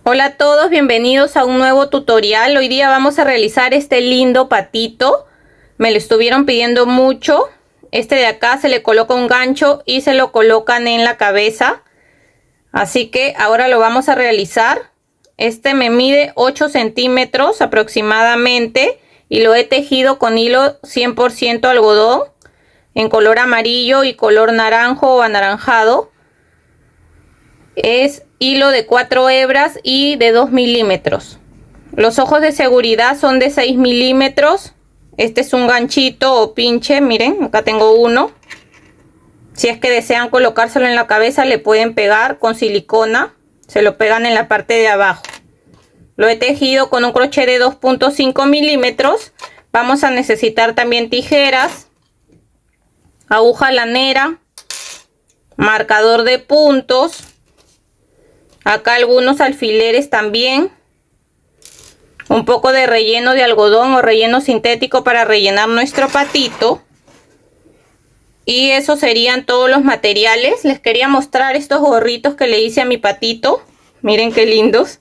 Hola a todos, bienvenidos a un nuevo tutorial. Hoy día vamos a realizar este lindo patito. Me lo estuvieron pidiendo mucho. Este de acá se le coloca un gancho y se lo colocan en la cabeza. Así que ahora lo vamos a realizar. Este me mide 8 centímetros aproximadamente y lo he tejido con hilo 100% algodón en color amarillo y color naranjo o anaranjado. Es hilo de 4 hebras y de 2 milímetros. Los ojos de seguridad son de 6 milímetros. Este es un ganchito o pinche, miren, acá tengo uno. Si es que desean colocárselo en la cabeza, le pueden pegar con silicona. Se lo pegan en la parte de abajo. Lo he tejido con un crochet de 2.5 milímetros. Vamos a necesitar también tijeras, aguja lanera, marcador de puntos. Acá algunos alfileres también. Un poco de relleno de algodón o relleno sintético para rellenar nuestro patito. Y esos serían todos los materiales. Les quería mostrar estos gorritos que le hice a mi patito. Miren qué lindos.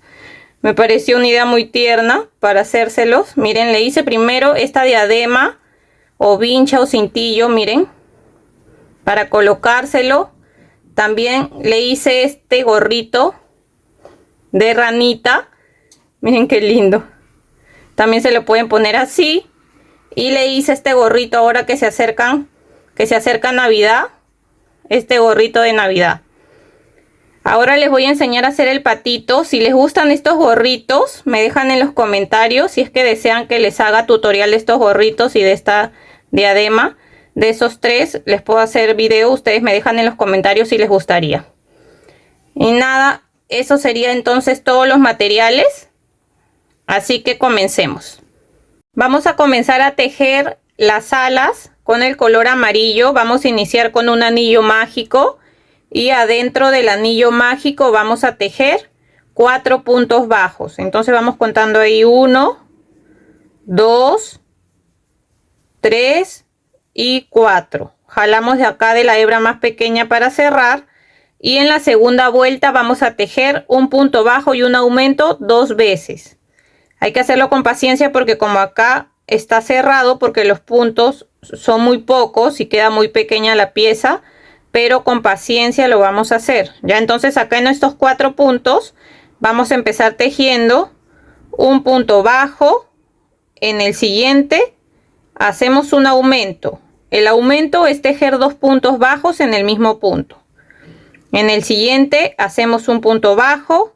Me pareció una idea muy tierna para hacérselos. Miren, le hice primero esta diadema o vincha o cintillo, miren, para colocárselo. También le hice este gorrito de ranita. Miren qué lindo. También se lo pueden poner así. Y le hice este gorrito ahora que se acerca Navidad. Este gorrito de Navidad. Ahora les voy a enseñar a hacer el patito. Si les gustan estos gorritos, me dejan en los comentarios. Si es que desean que les haga tutorial de estos gorritos y de esta diadema. De esos tres les puedo hacer video. Ustedes me dejan en los comentarios si les gustaría. Y nada, eso sería entonces todos los materiales. Así que comencemos. Vamos a comenzar a tejer las alas con el color amarillo. Vamos a iniciar con un anillo mágico y adentro del anillo mágico vamos a tejer 4 puntos bajos. Entonces vamos contando ahí 1, 2, 3 y 4. Jalamos de acá de la hebra más pequeña para cerrar y en la segunda vuelta vamos a tejer un punto bajo y un aumento 2 veces. Hay que hacerlo con paciencia porque como acá está cerrado, porque los puntos son muy pocos y queda muy pequeña la pieza, pero con paciencia lo vamos a hacer. Ya entonces acá en estos 4 puntos vamos a empezar tejiendo un punto bajo. En el siguiente hacemos un aumento. El aumento es tejer 2 puntos bajos en el mismo punto. En el siguiente hacemos un punto bajo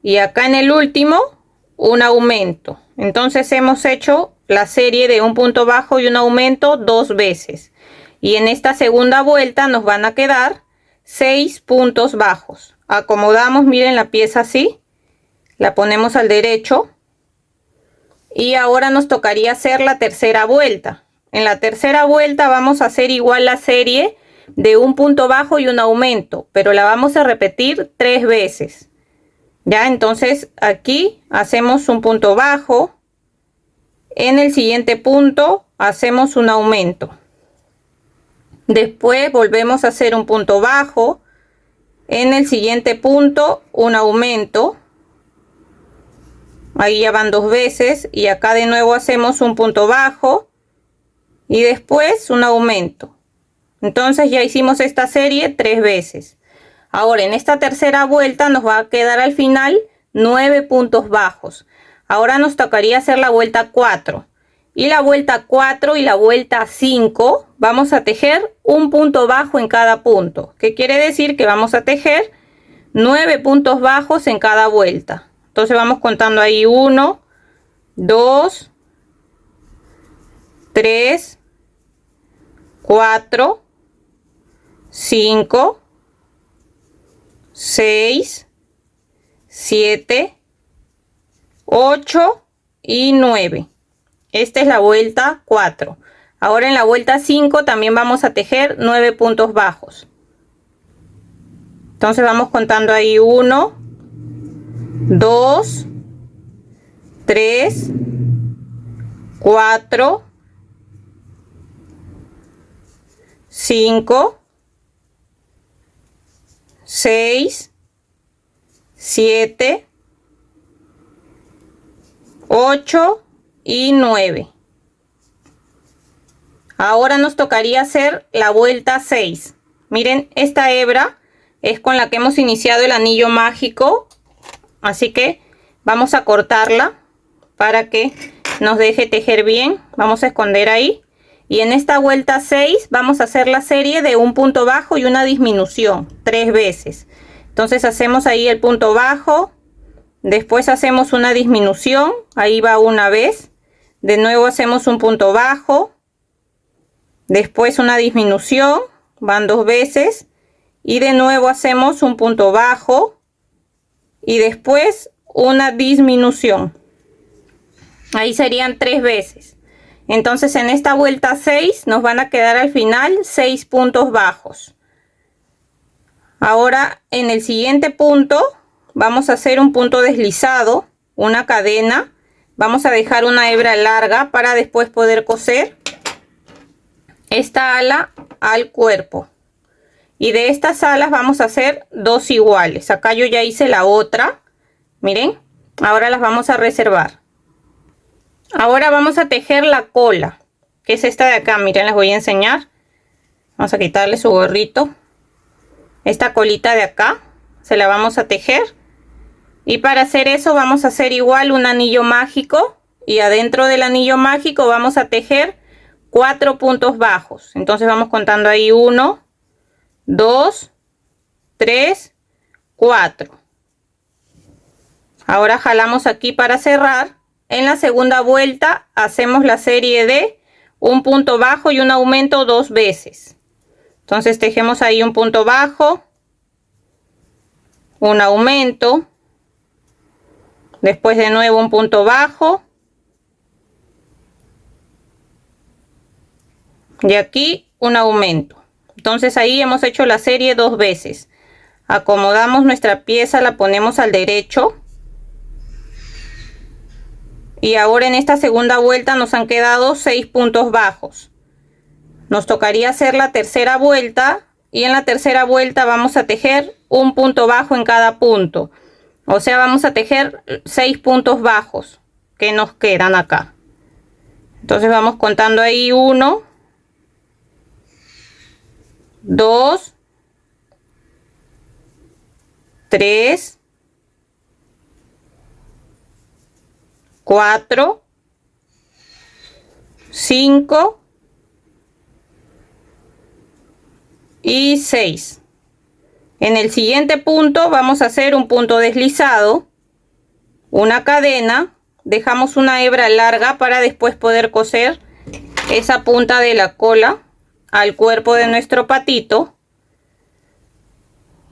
y acá en el último un aumento. Entonces hemos hecho la serie de un punto bajo y un aumento 2 veces y en esta segunda vuelta nos van a quedar 6 puntos bajos. Acomodamos, miren la pieza así, la ponemos al derecho y ahora nos tocaría hacer la tercera vuelta. En la tercera vuelta vamos a hacer igual la serie de un punto bajo y un aumento, pero la vamos a repetir 3 veces. Ya, entonces aquí hacemos un punto bajo. En el siguiente punto hacemos un aumento. Después volvemos a hacer un punto bajo. En el siguiente punto un aumento. Ahí ya van 2 veces. Y acá de nuevo hacemos un punto bajo. Y después un aumento. Entonces ya hicimos esta serie 3 veces. Ahora en esta tercera vuelta nos va a quedar al final 9 puntos bajos. Ahora nos tocaría hacer la vuelta 4. Y la vuelta 4 y la vuelta 5 vamos a tejer un punto bajo en cada punto. ¿Qué quiere decir? Que vamos a tejer 9 puntos bajos en cada vuelta. Entonces vamos contando ahí 1, 2, 3, 4, 5, 6, 7, 8 y 9. Esta es la vuelta 4. Ahora en la vuelta 5 también vamos a tejer 9 puntos bajos. Entonces vamos contando ahí 1, 2, 3, 4, 5, 6, 7, 8 y 9. Ahora nos tocaría hacer la vuelta 6. Miren, esta hebra es con la que hemos iniciado el anillo mágico, así que vamos a cortarla para que nos deje tejer bien. Vamos a esconder ahí, y en esta vuelta 6 vamos a hacer la serie de un punto bajo y una disminución 3 veces. Entonces hacemos ahí el punto bajo, después hacemos una disminución, ahí va una vez, de nuevo hacemos un punto bajo, después una disminución, van 2 veces, y de nuevo hacemos un punto bajo y después una disminución. Ahí serían 3 veces. Entonces en esta vuelta 6 nos van a quedar al final 6 puntos bajos. Ahora en el siguiente punto vamos a hacer un punto deslizado, una cadena. Vamos a dejar una hebra larga para después poder coser esta ala al cuerpo, y de estas alas vamos a hacer 2 iguales. Acá yo ya hice la otra, miren, ahora las vamos a reservar. Ahora vamos a tejer la cola, que es esta de acá. Miren, les voy a enseñar. Vamos a quitarle su gorrito. Esta colita de acá se la vamos a tejer, y para hacer eso vamos a hacer igual un anillo mágico, y adentro del anillo mágico vamos a tejer 4 puntos bajos. Entonces vamos contando ahí 1, 2, 3, 4. Ahora jalamos aquí para cerrar. En la segunda vuelta hacemos la serie de un punto bajo y un aumento 2 veces. Entonces tejemos ahí un punto bajo, un aumento, después de nuevo un punto bajo, y aquí un aumento. Entonces ahí hemos hecho la serie 2 veces. Acomodamos nuestra pieza, la ponemos al derecho, y ahora en esta segunda vuelta nos han quedado 6 puntos bajos. Nos tocaría hacer la tercera vuelta, y en la tercera vuelta vamos a tejer un punto bajo en cada punto. O sea, vamos a tejer 6 puntos bajos que nos quedan acá. Entonces vamos contando ahí 1, 2, 3, 4, 5 y 6. En el siguiente punto vamos a hacer un punto deslizado, una cadena, dejamos una hebra larga para después poder coser esa punta de la cola al cuerpo de nuestro patito.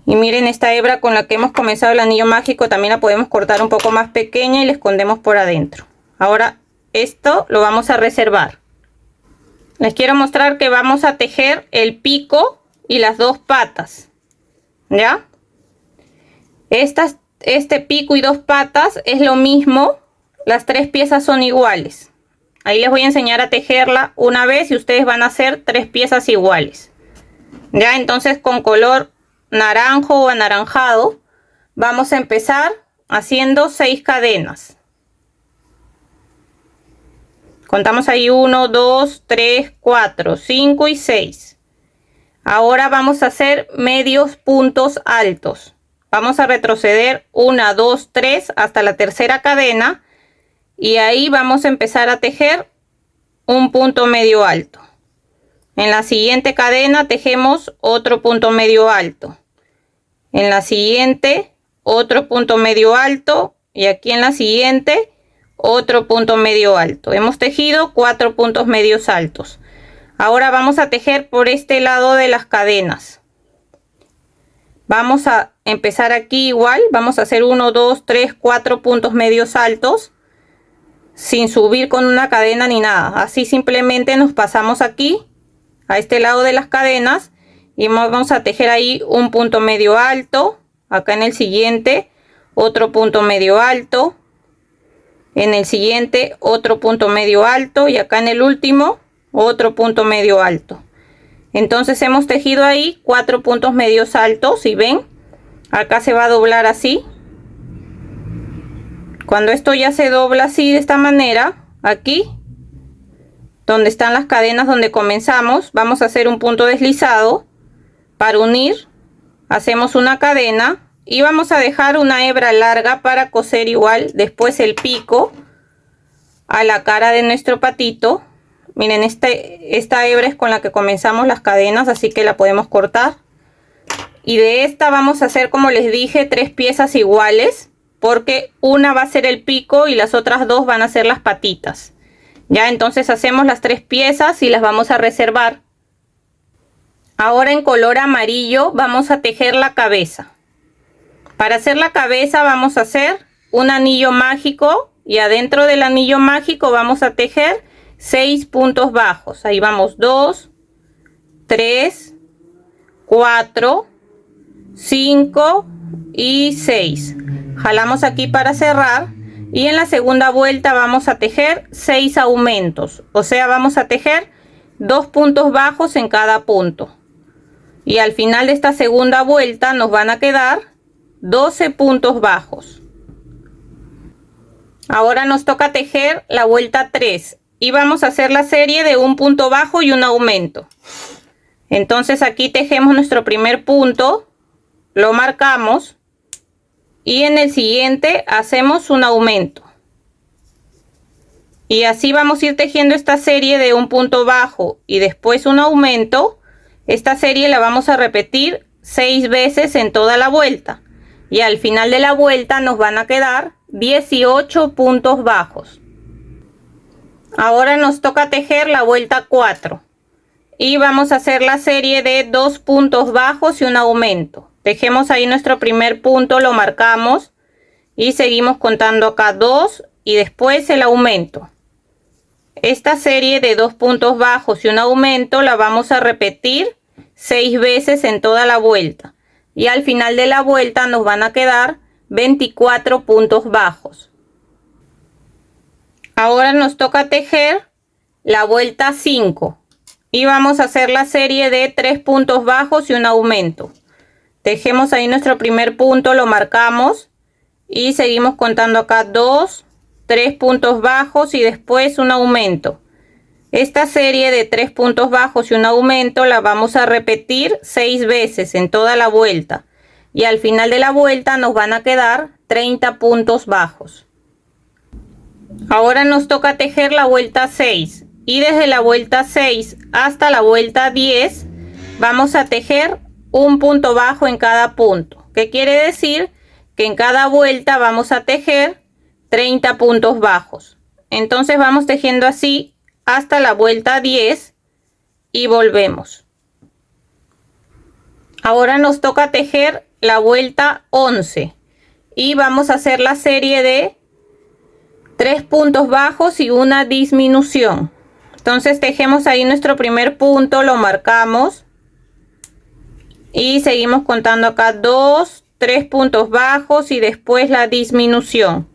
Y miren, esta hebra con la que hemos comenzado el anillo mágico también la podemos cortar un poco más pequeña y la escondemos por adentro. Ahora esto lo vamos a reservar. Les quiero mostrar que vamos a tejer el pico y las 2 patas, ¿ya? Este pico y 2 patas es lo mismo, las 3 piezas son iguales. Ahí les voy a enseñar a tejerla una vez y ustedes van a hacer 3 piezas iguales. Ya, entonces con color naranjo o anaranjado vamos a empezar haciendo 6 cadenas. Contamos ahí 1, 2, 3, 4, 5 y 6. Ahora vamos a hacer medios puntos altos. Vamos a retroceder 1, 2, 3 hasta la tercera cadena, y ahí vamos a empezar a tejer un punto medio alto. En la siguiente cadena tejemos otro punto medio alto. En la siguiente otro punto medio alto, y aquí en la siguiente otro punto medio alto. Hemos tejido 4 puntos medios altos. Ahora vamos a tejer por este lado de las cadenas. Vamos a empezar aquí igual, vamos a hacer 1, 2, 3, 4 puntos medios altos sin subir con una cadena ni nada. Así simplemente nos pasamos aquí a este lado de las cadenas y vamos a tejer ahí un punto medio alto. Acá en el siguiente otro punto medio alto, en el siguiente otro punto medio alto, y acá en el último otro punto medio alto. Entonces hemos tejido ahí 4 puntos medios altos, y ven, acá se va a doblar así Cuando esto ya se dobla así de esta manera, aquí donde están las cadenas donde comenzamos, vamos a hacer un punto deslizado para unir. Hacemos una cadena y vamos a dejar una hebra larga para coser igual después el pico a la cara de nuestro patito. Miren, esta hebra es con la que comenzamos las cadenas, así que la podemos cortar. Y de esta vamos a hacer, como les dije, 3 piezas iguales, porque una va a ser el pico y las otras 2 van a ser las patitas. Ya, entonces hacemos las 3 piezas y las vamos a reservar. Ahora en color amarillo vamos a tejer la cabeza. Para hacer la cabeza vamos a hacer un anillo mágico y adentro del anillo mágico vamos a tejer 6 puntos bajos. Ahí vamos 2, 3, 4, 5 y 6. Jalamos aquí para cerrar y en la segunda vuelta vamos a tejer 6 aumentos. O sea, vamos a tejer 2 puntos bajos en cada punto. Y al final de esta segunda vuelta nos van a quedar 12 puntos bajos. Ahora nos toca tejer la vuelta 3 y vamos a hacer la serie de un punto bajo y un aumento. Entonces aquí tejemos nuestro primer punto, lo marcamos y en el siguiente hacemos un aumento. Y así vamos a ir tejiendo esta serie de un punto bajo y después un aumento. Esta serie la vamos a repetir 6 veces en toda la vuelta. Y al final de la vuelta nos van a quedar 18 puntos bajos. Ahora nos toca tejer la vuelta 4. Y vamos a hacer la serie de 2 puntos bajos y un aumento. Tejemos ahí nuestro primer punto, lo marcamos. Y seguimos contando acá 2 y después el aumento. Esta serie de 2 puntos bajos y un aumento la vamos a repetir 6 veces en toda la vuelta. Y al final de la vuelta nos van a quedar 24 puntos bajos. Ahora nos toca tejer la vuelta 5. Y vamos a hacer la serie de 3 puntos bajos y un aumento. Tejemos ahí nuestro primer punto, lo marcamos. Y seguimos contando acá 2, 3 puntos bajos y después un aumento. Esta serie de 3 puntos bajos y un aumento la vamos a repetir 6 veces en toda la vuelta. Y al final de la vuelta nos van a quedar 30 puntos bajos. Ahora nos toca tejer la vuelta 6. Y desde la vuelta 6 hasta la vuelta 10 vamos a tejer un punto bajo en cada punto. ¿Qué quiere decir? Que en cada vuelta vamos a tejer 30 puntos bajos. Entonces vamos tejiendo así hasta la vuelta 10 y volvemos. Ahora nos toca tejer la vuelta 11 y vamos a hacer la serie de 3 puntos bajos y una disminución. Entonces tejemos ahí nuestro primer punto, lo marcamos y seguimos contando acá 2, 3 puntos bajos y después la disminución.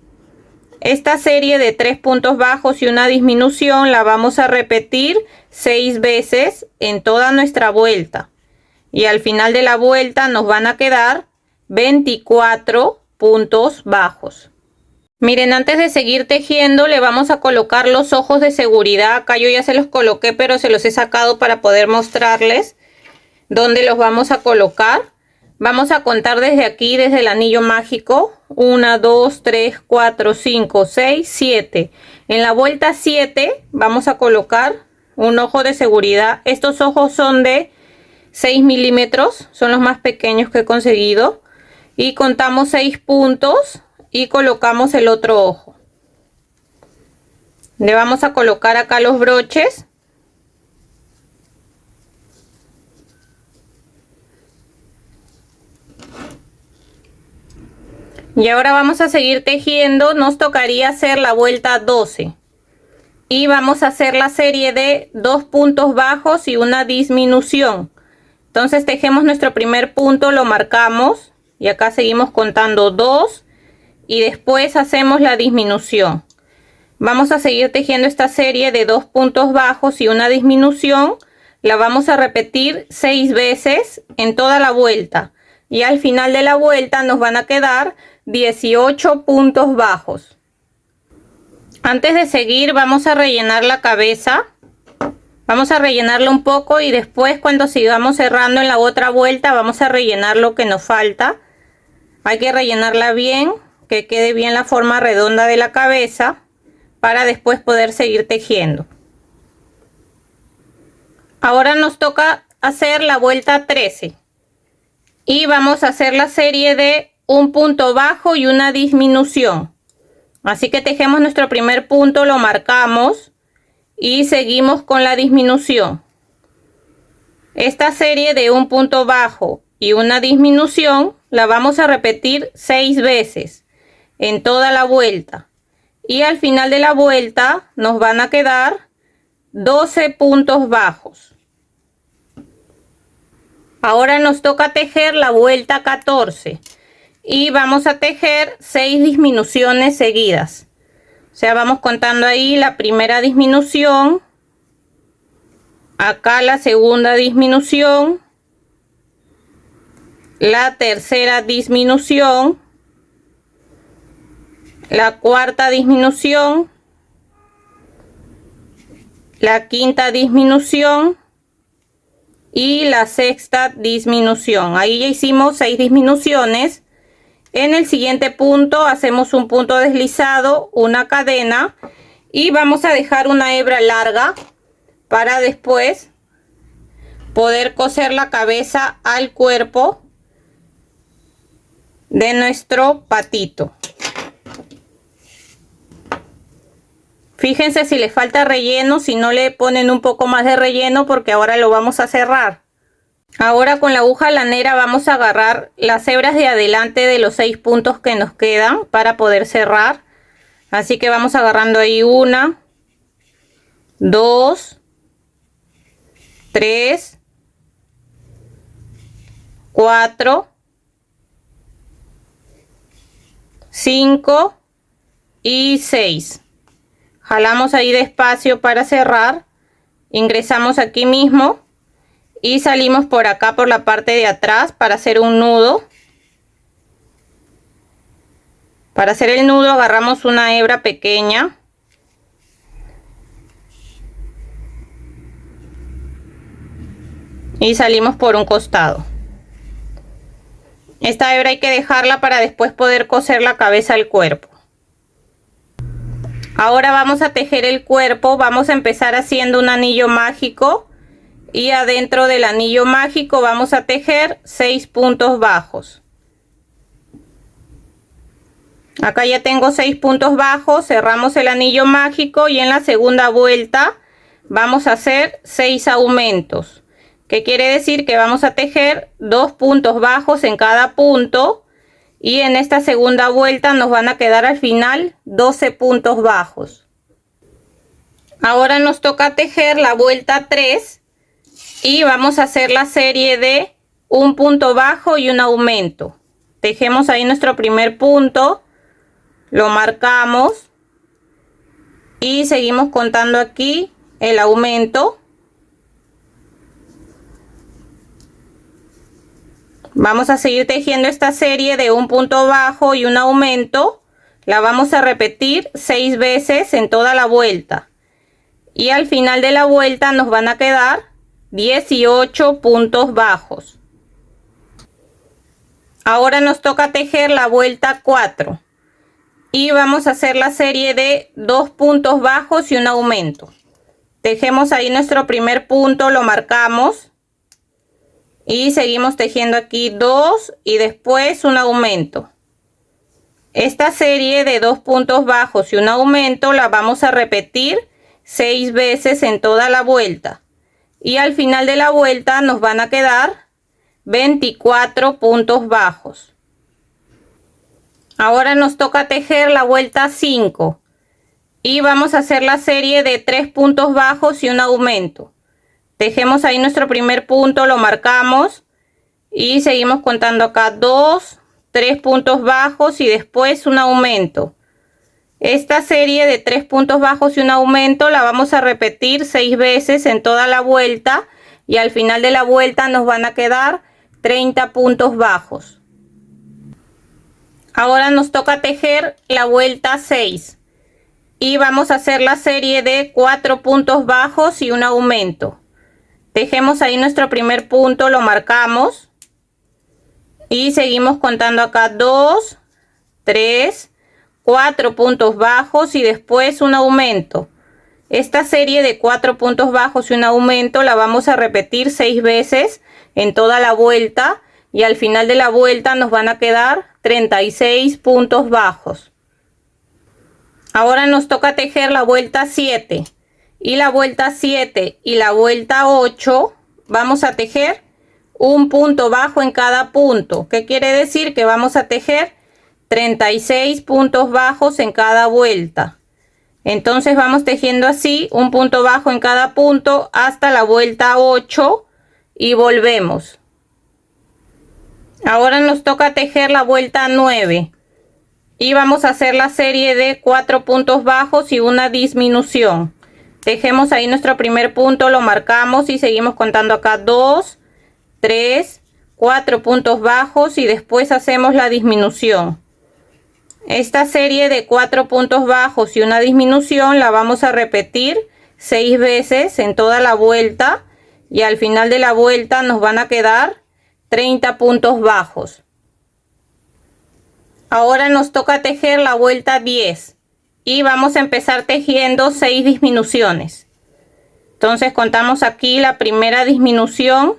Esta serie de 3 puntos bajos y una disminución la vamos a repetir 6 veces en toda nuestra vuelta. Y al final de la vuelta nos van a quedar 24 puntos bajos. Miren, antes de seguir tejiendo le vamos a colocar los ojos de seguridad. Acá yo ya se los coloqué, pero se los he sacado para poder mostrarles dónde los vamos a colocar. Vamos a contar desde aquí, desde el anillo mágico. 1, 2, 3, 4, 5, 6, 7. En la vuelta 7 vamos a colocar un ojo de seguridad. Estos ojos son de 6 milímetros. Son los más pequeños que he conseguido. Y contamos 6 puntos y colocamos el otro ojo. Le vamos a colocar acá los broches. Y ahora vamos a seguir tejiendo. Nos tocaría hacer la vuelta 12. Y vamos a hacer la serie de 2 puntos bajos y una disminución. Entonces tejemos nuestro primer punto, lo marcamos. Y acá seguimos contando 2. Y después hacemos la disminución. Vamos a seguir tejiendo esta serie de 2 puntos bajos y una disminución. La vamos a repetir 6 veces en toda la vuelta. Y al final de la vuelta nos van a quedar 18 puntos bajos. Antes de seguir vamos a rellenar la cabeza. Vamos a rellenarla un poco y después cuando sigamos cerrando en la otra vuelta vamos a rellenar lo que nos falta. Hay que rellenarla bien, que quede bien la forma redonda de la cabeza para después poder seguir tejiendo. Ahora nos toca hacer la vuelta 13 y vamos a hacer la serie de un punto bajo y una disminución. Así que tejemos nuestro primer punto, lo marcamos y seguimos con la disminución. Esta serie de un punto bajo y una disminución la vamos a repetir 6 veces en toda la vuelta y al final de la vuelta nos van a quedar 12 puntos bajos. Ahora nos toca tejer la vuelta 14 y vamos a tejer 6 disminuciones seguidas. O sea, vamos contando ahí la primera disminución, acá la segunda disminución, la tercera disminución, la cuarta disminución, la quinta disminución y la sexta disminución. Ahí ya hicimos 6 disminuciones. En el siguiente punto hacemos un punto deslizado, una cadena y vamos a dejar una hebra larga para después poder coser la cabeza al cuerpo de nuestro patito. Fíjense si le falta relleno, si no le ponen un poco más de relleno porque ahora lo vamos a cerrar. Ahora con la aguja lanera vamos a agarrar las hebras de adelante de los 6 puntos que nos quedan para poder cerrar. Así que vamos agarrando ahí 1, 2, 3, 4, 5 y 6. Jalamos ahí despacio para cerrar, ingresamos aquí mismo y salimos por acá por la parte de atrás para hacer un nudo. Para hacer el nudo agarramos una hebra pequeña y salimos por un costado. Esta hebra hay que dejarla para después poder coser la cabeza al cuerpo. Ahora vamos a tejer el cuerpo. Vamos a empezar haciendo un anillo mágico y adentro del anillo mágico vamos a tejer 6 puntos bajos. Acá ya tengo 6 puntos bajos, cerramos el anillo mágico y en la segunda vuelta vamos a hacer 6 aumentos. ¿Qué quiere decir? Que vamos a tejer 2 puntos bajos en cada punto. Y en esta segunda vuelta nos van a quedar al final 12 puntos bajos. Ahora nos toca tejer la vuelta 3 y vamos a hacer la serie de un punto bajo y un aumento. Tejemos ahí nuestro primer punto, lo marcamos y seguimos contando aquí el aumento. Vamos a seguir tejiendo esta serie de un punto bajo y un aumento. La vamos a repetir 6 veces en toda la vuelta. Y al final de la vuelta nos van a quedar 18 puntos bajos. Ahora nos toca tejer la vuelta 4. Y vamos a hacer la serie de 2 puntos bajos y un aumento. Tejemos ahí nuestro primer punto, lo marcamos. Y seguimos tejiendo aquí 2 y después un aumento. Esta serie de 2 puntos bajos y un aumento la vamos a repetir 6 veces en toda la vuelta. Y al final de la vuelta nos van a quedar 24 puntos bajos. Ahora nos toca tejer la vuelta 5. Y vamos a hacer la serie de 3 puntos bajos y un aumento. Tejemos ahí nuestro primer punto, lo marcamos y seguimos contando acá 2, 3 puntos bajos y después un aumento. Esta serie de 3 puntos bajos y un aumento la vamos a repetir 6 veces en toda la vuelta y al final de la vuelta nos van a quedar 30 puntos bajos. Ahora nos toca tejer la vuelta 6 y vamos a hacer la serie de 4 puntos bajos y un aumento. Tejemos ahí nuestro primer punto, lo marcamos y seguimos contando acá 2, 3, 4 puntos bajos y después un aumento. Esta serie de 4 puntos bajos y un aumento la vamos a repetir 6 veces en toda la vuelta y al final de la vuelta nos van a quedar 36 puntos bajos. Ahora nos toca tejer la vuelta 7 y la vuelta 7 y la vuelta 8 vamos a tejer un punto bajo en cada punto. ¿Qué quiere decir? Que vamos a tejer 36 puntos bajos en cada vuelta. Entonces vamos tejiendo así un punto bajo en cada punto hasta la vuelta 8 y volvemos. Ahora nos toca tejer la vuelta 9 y vamos a hacer la serie de 4 puntos bajos y una disminución. Tejemos ahí nuestro primer punto, lo marcamos y seguimos contando acá 2, 3, 4 puntos bajos y después hacemos la disminución. Esta serie de 4 puntos bajos y una disminución la vamos a repetir 6 veces en toda la vuelta y al final de la vuelta nos van a quedar 30 puntos bajos. Ahora nos toca tejer la vuelta 10 y vamos a empezar tejiendo 6 disminuciones. Entonces contamos aquí la primera disminución,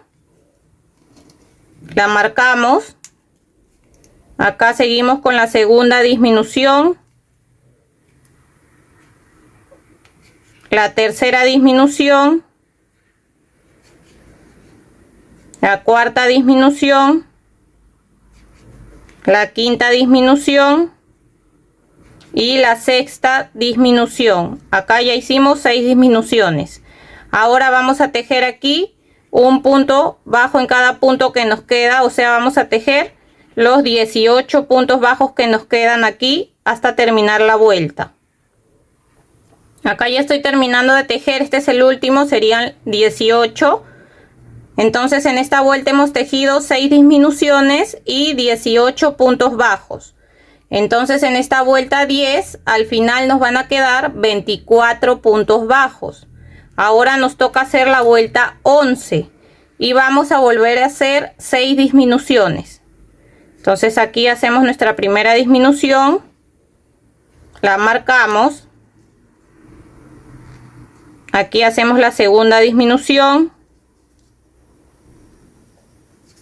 la marcamos. Acá seguimos con la segunda disminución, la tercera disminución, la cuarta disminución, la quinta disminución y la sexta disminución. Acá ya hicimos 6 disminuciones. Ahora vamos a tejer aquí un punto bajo en cada punto que nos queda, o sea, vamos a tejer los 18 puntos bajos que nos quedan aquí hasta terminar la vuelta. Acá ya estoy terminando de tejer, este es el último, serían 18. Entonces en esta vuelta hemos tejido 6 disminuciones y 18 puntos bajos. Entonces en esta vuelta 10 al final nos van a quedar 24 puntos bajos. Ahora nos toca hacer la vuelta 11 y vamos a volver a hacer 6 disminuciones. Entonces aquí hacemos nuestra primera disminución, la marcamos, aquí hacemos la segunda disminución,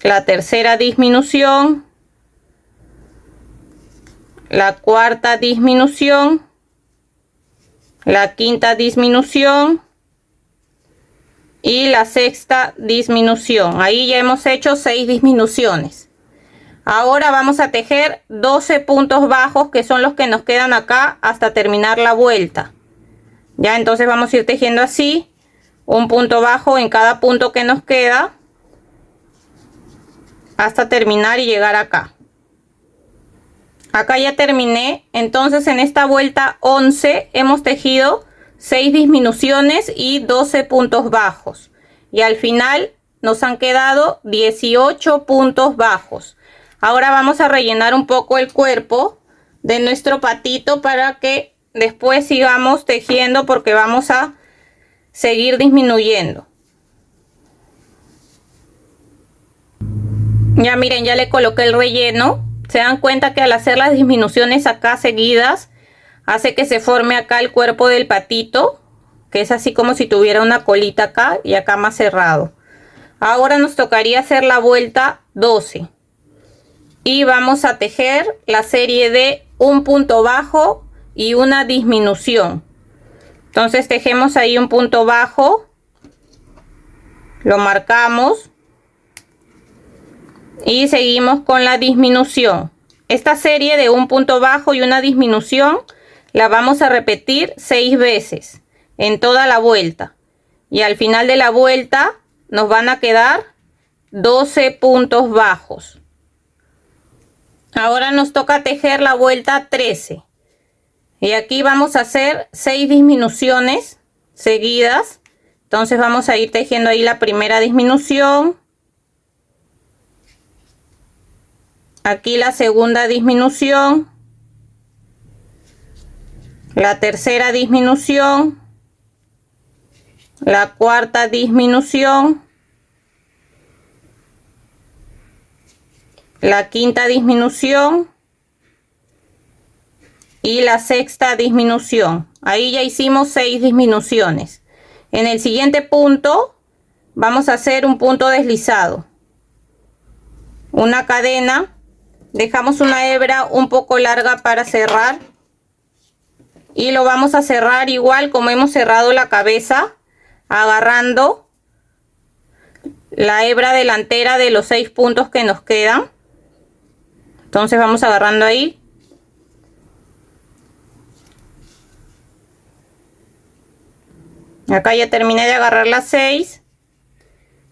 la tercera disminución, la cuarta disminución, la quinta disminución y la sexta disminución. Ahí ya hemos hecho 6 disminuciones. Ahora vamos a tejer 12 puntos bajos que son los que nos quedan acá hasta terminar la vuelta. Ya entonces vamos a ir tejiendo así un punto bajo en cada punto que nos queda hasta terminar y llegar acá. Acá ya terminé. Entonces en esta vuelta 11 hemos tejido 6 disminuciones y 12 puntos bajos y al final nos han quedado 18 puntos bajos. Ahora vamos a rellenar un poco el cuerpo de nuestro patito para que después sigamos tejiendo, porque vamos a seguir disminuyendo. Ya miren, ya le coloqué el relleno. Se dan cuenta que al hacer las disminuciones acá seguidas hace que se forme acá el cuerpo del patito, que es así como si tuviera una colita acá y acá más cerrado. Ahora nos tocaría hacer la vuelta 12 y vamos a tejer la serie de un punto bajo y una disminución. Entonces tejemos ahí un punto bajo, lo marcamos y seguimos con la disminución. Esta serie de un punto bajo y una disminución la vamos a repetir 6 veces en toda la vuelta y al final de la vuelta nos van a quedar 12 puntos bajos. Ahora nos toca tejer la vuelta 13 y aquí vamos a hacer 6 disminuciones seguidas. Entonces vamos a ir tejiendo ahí la primera disminución, aquí la segunda disminución, la tercera disminución, la cuarta disminución, la quinta disminución y la sexta disminución. Ahí ya hicimos 6 disminuciones. En el siguiente punto vamos a hacer un punto deslizado, una cadena, dejamos una hebra un poco larga para cerrar y lo vamos a cerrar igual como hemos cerrado la cabeza, agarrando la hebra delantera de los 6 puntos que nos quedan. Entonces vamos agarrando ahí. Acá ya terminé de agarrar las 6.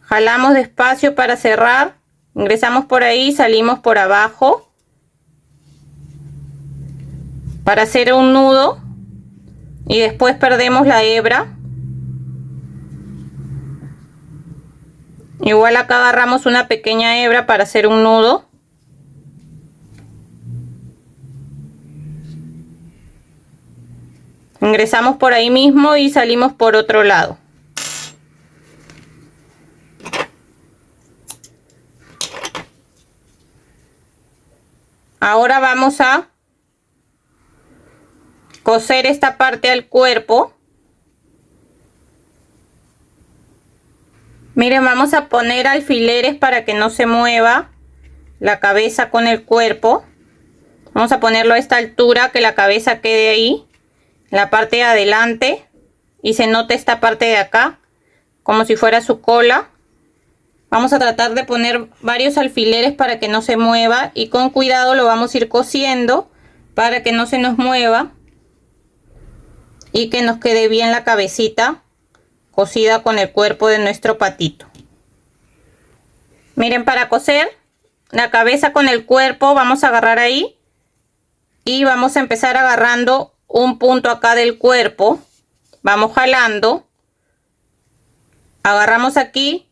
Jalamos despacio para cerrar. Ingresamos por ahí, salimos por abajo para hacer un nudo y después perdemos la hebra. Igual acá agarramos una pequeña hebra para hacer un nudo. Ingresamos por ahí mismo y salimos por otro lado. Ahora vamos a coser esta parte al cuerpo. Miren, vamos a poner alfileres para que no se mueva la cabeza con el cuerpo. Vamos a ponerlo a esta altura, que la cabeza quede ahí, en la parte de adelante, y se note esta parte de acá, como si fuera su cola. Vamos a tratar de poner varios alfileres para que no se mueva y con cuidado lo vamos a ir cosiendo para que no se nos mueva y que nos quede bien la cabecita cosida con el cuerpo de nuestro patito. Miren, para coser la cabeza con el cuerpo vamos a agarrar ahí y vamos a empezar agarrando un punto acá del cuerpo, vamos jalando, agarramos aquí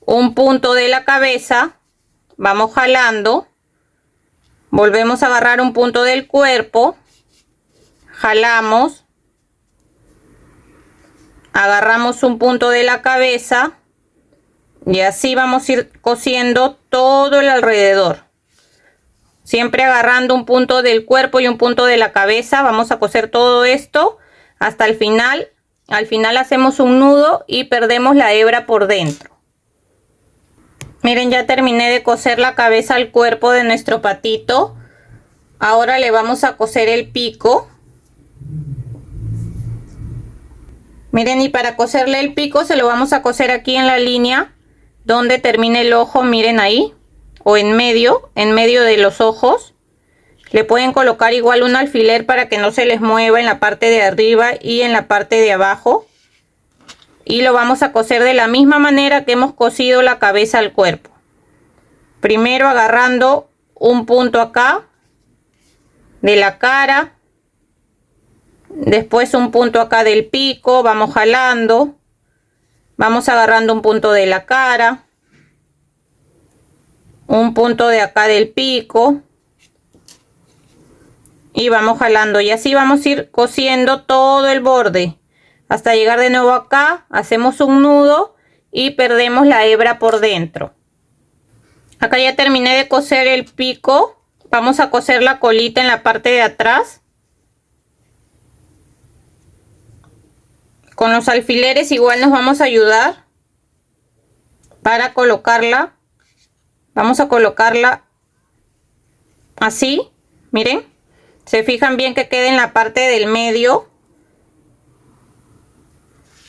un punto de la cabeza, vamos jalando, volvemos a agarrar un punto del cuerpo, jalamos, agarramos un punto de la cabeza y así vamos a ir cosiendo todo el alrededor, siempre agarrando un punto del cuerpo y un punto de la cabeza. Vamos a coser todo esto hasta el final. Al final hacemos un nudo y perdemos la hebra por dentro. Miren, ya terminé de coser la cabeza al cuerpo de nuestro patito. Ahora le vamos a coser el pico. Miren, y para coserle el pico se lo vamos a coser aquí en la línea donde termina el ojo. Miren ahí, o en medio de los ojos. Le pueden colocar igual un alfiler para que no se les mueva en la parte de arriba y en la parte de abajo. Y lo vamos a coser de la misma manera que hemos cosido la cabeza al cuerpo. Primero agarrando un punto acá de la cara, después un punto acá del pico, vamos jalando, vamos agarrando un punto de la cara, un punto de acá del pico y vamos jalando, y así vamos a ir cosiendo todo el borde hasta llegar de nuevo acá. Hacemos un nudo y perdemos la hebra por dentro. Acá ya terminé de coser el pico. Vamos a coser la colita en la parte de atrás. Con los alfileres igual nos vamos a ayudar para colocarla. Vamos a colocarla así, miren, se fijan bien que quede en la parte del medio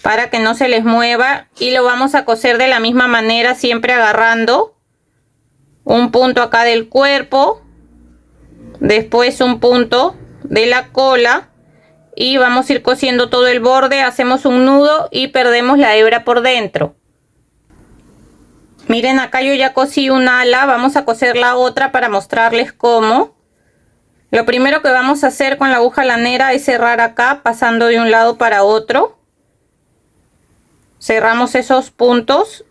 para que no se les mueva, y lo vamos a coser de la misma manera, siempre agarrando un punto acá del cuerpo, después un punto de la cola, y vamos a ir cosiendo todo el borde. Hacemos un nudo y perdemos la hebra por dentro. Miren, acá yo ya cosí un ala, vamos a coser la otra para mostrarles cómo. Lo primero que vamos a hacer con la aguja lanera es cerrar acá, pasando de un lado para otro. Cerramos esos puntos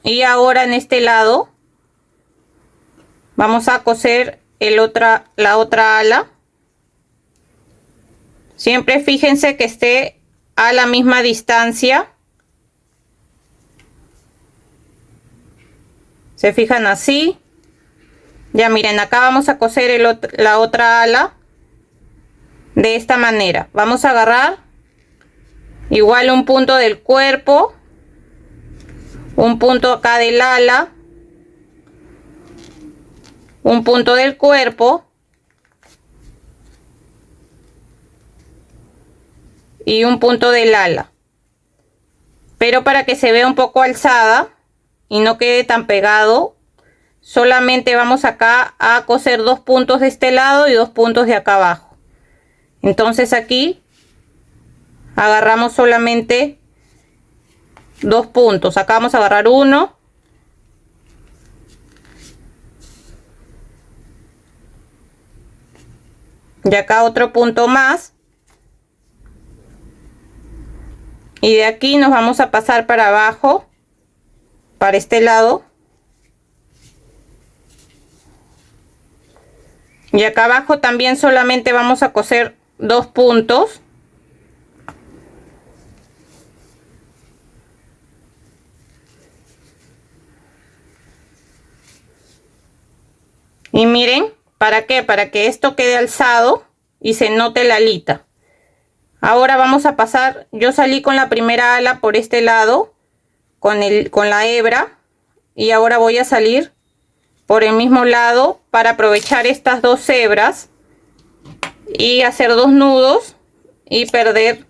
y ahora en este lado Vamos a coser la otra ala. Siempre fíjense que esté a la misma distancia. Se fijan así. Ya miren, acá vamos a coser la otra ala de esta manera. Vamos a agarrar igual un punto del cuerpo, un punto acá del ala, un punto del cuerpo y un punto del ala. Pero para que se vea un poco alzada y no quede tan pegado, solamente vamos acá a coser 2 puntos de este lado y 2 puntos de acá abajo. Entonces aquí agarramos solamente 2 puntos. Acá vamos a agarrar uno, y acá otro punto más, y de aquí nos vamos a pasar para abajo, para este lado, y acá abajo también solamente vamos a coser 2 puntos. Y miren, ¿para qué? Para que esto quede alzado y se note la alita. Ahora vamos a pasar, yo salí con la primera ala por este lado, con la hebra, y ahora voy a salir por el mismo lado para aprovechar estas 2 hebras y hacer 2 nudos y perder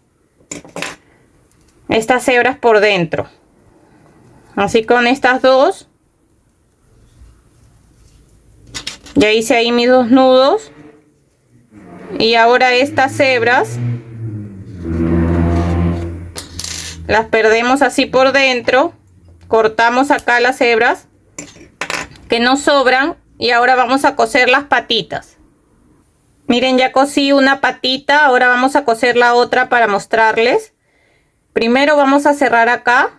estas hebras por dentro. Así con estas 2. Ya hice ahí mis 2 nudos. Y ahora estas hebras las perdemos así por dentro. Cortamos acá las hebras que nos sobran. Y ahora vamos a coser las patitas. Miren, ya cosí una patita. Ahora vamos a coser la otra para mostrarles. Primero vamos a cerrar acá,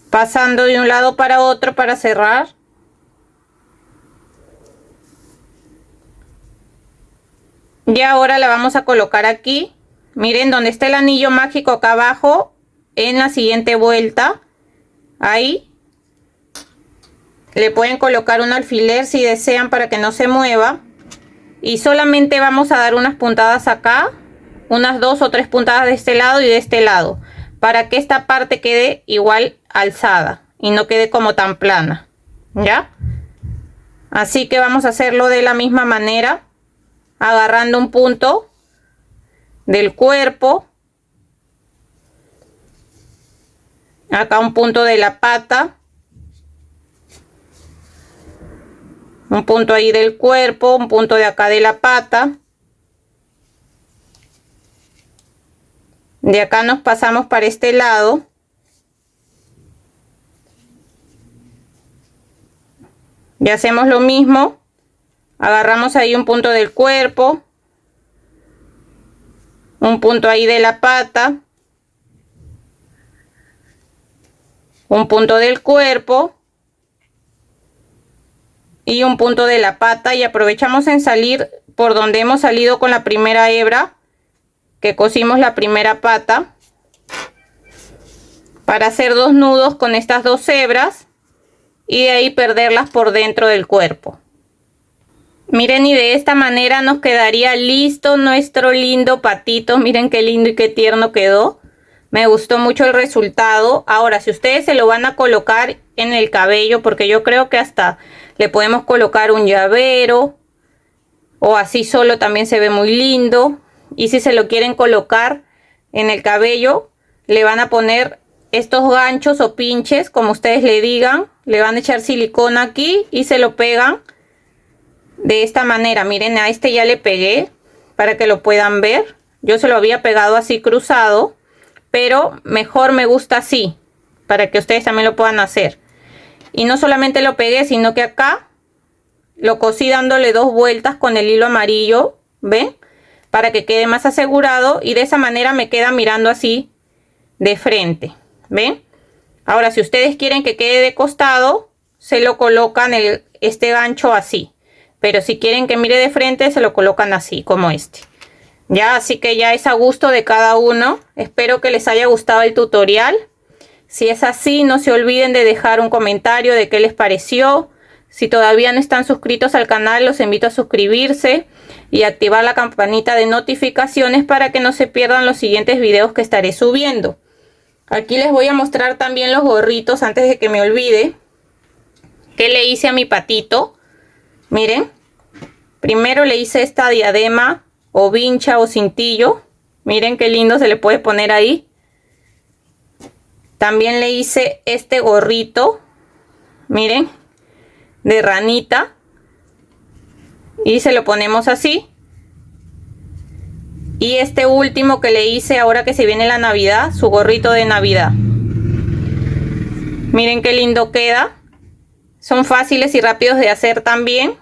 pasando de un lado para otro para cerrar. Y ahora la vamos a colocar aquí. Miren, donde está el anillo mágico acá abajo, en la siguiente vuelta, ahí le pueden colocar un alfiler si desean para que no se mueva. Y solamente vamos a dar unas puntadas acá, unas 2 o 3 puntadas de este lado y de este lado, para que esta parte quede igual alzada y no quede como tan plana, ¿ya? Así que vamos a hacerlo de la misma manera, agarrando un punto del cuerpo, acá un punto de la pata, un punto ahí del cuerpo, un punto de acá de la pata. De acá nos pasamos para este lado. Y hacemos lo mismo. Agarramos ahí un punto del cuerpo, un punto ahí de la pata, un punto del cuerpo y un punto de la pata, y aprovechamos en salir por donde hemos salido con la primera hebra que cosimos la primera pata, para hacer 2 nudos con estas 2 hebras y de ahí perderlas por dentro del cuerpo. Miren, y de esta manera nos quedaría listo nuestro lindo patito. Miren qué lindo y qué tierno quedó. Me gustó mucho el resultado. Ahora, si ustedes se lo van a colocar en el cabello, porque yo creo que hasta le podemos colocar un llavero, o así solo también se ve muy lindo. Y si se lo quieren colocar en el cabello, le van a poner estos ganchos o pinches, como ustedes le digan. Le van a echar silicona aquí y se lo pegan de esta manera. Miren, a este ya le pegué para que lo puedan ver. Yo se lo había pegado así cruzado, pero mejor me gusta así, para que ustedes también lo puedan hacer. Y no solamente lo pegué, sino que acá lo cosí dándole 2 vueltas con el hilo amarillo, ¿ven? Para que quede más asegurado, y de esa manera me queda mirando así de frente, ¿ven? Ahora, si ustedes quieren que quede de costado, se lo colocan este gancho así. Pero si quieren que mire de frente, se lo colocan así, como este. Ya, así que ya es a gusto de cada uno. Espero que les haya gustado el tutorial. Si es así, no se olviden de dejar un comentario de qué les pareció. Si todavía no están suscritos al canal, los invito a suscribirse y activar la campanita de notificaciones para que no se pierdan los siguientes videos que estaré subiendo. Aquí les voy a mostrar también los gorritos antes de que me olvide. ¿Qué le hice a mi patito? Miren, primero le hice esta diadema o vincha o cintillo. Miren qué lindo se le puede poner ahí. También le hice este gorrito, miren, de ranita. Y se lo ponemos así. Y este último que le hice ahora que se viene la Navidad, su gorrito de Navidad. Miren qué lindo queda. Son fáciles y rápidos de hacer también.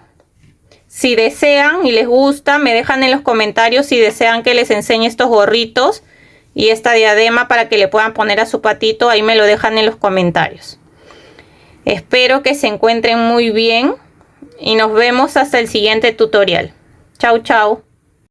Si desean y les gusta, me dejan en los comentarios si desean que les enseñe estos gorritos y esta diadema para que le puedan poner a su patito. Ahí me lo dejan en los comentarios. Espero que se encuentren muy bien y nos vemos hasta el siguiente tutorial. Chau, chau.